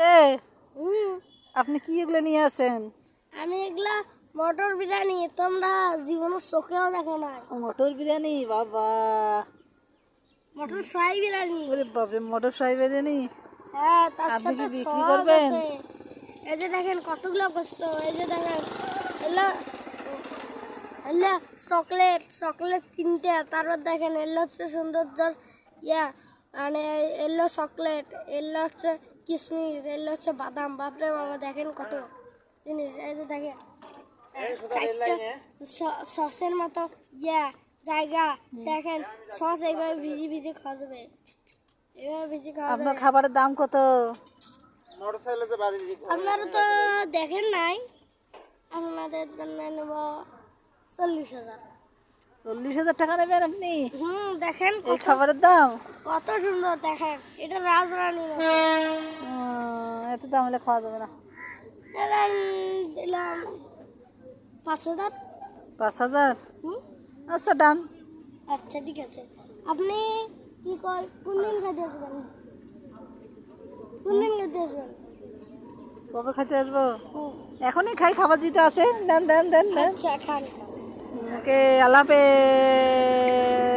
এ হুম আপনি কি এগুলো নিয়ে আসেন? আমি এগুলা মটর বিরিয়ানি তোমরা জীবনের চোখেও দেখো না। মটর বিরিয়ানি, বাবা! মটর ফ্রাই বিরিয়ানি। ওরে বাপরে, মটর ফ্রাই বিরিয়ানি! হ্যাঁ, তার আপনি সাথে কি বিক্রি সস করবেন? আছে। এই যে দেখেন কতগুলো গোস্ত, এই যে দেখেন এগুলো এগুলো চকলেট চকলেট তিনটে, তারপর দেখেন এগুলো হচ্ছে সৌন্দর্যর ইয়া মানে এগুলো চকলেট, এগুলো হচ্ছে কিশমিশ, এগুলো হচ্ছে বাদাম। বাপরে বাবা, দেখেন কত জিনিস। এই যে দেখেন চারটে সসের মতো ইয়া জায়গা। দেখেন সস এইভাবে ভিজি ভিজি খাওয়া যাবে, এভাবে ভিজি খাওয়া আপনার যাবে। খাবারের দাম কত? আপনারা তো দেখেন নাই, আপনাদের জন্য নেব 40,000। 40,000 টাকা নেবেন আপনি দেখেন এই কত খাবারের দাম? কত সুন্দর, দেখেন এটা রাজরানী। এত দাম হলে খাওয়া যাবে না। দিলাম 5,000। 5,000? হুম আচ্ছা, ডান। আচ্ছা ঠিক আছে। আপনি কি কয় কোন দিন খাইতে আসবেন? কোন দিন খাইতে আসবেন? কবে খাইতে আসবো? হুম, এখনই খাই, খাবার দিতে আছে। দেন দেন দেন দেন। আচ্ছা খান। ওকে, আল্লাহ হাফেজ।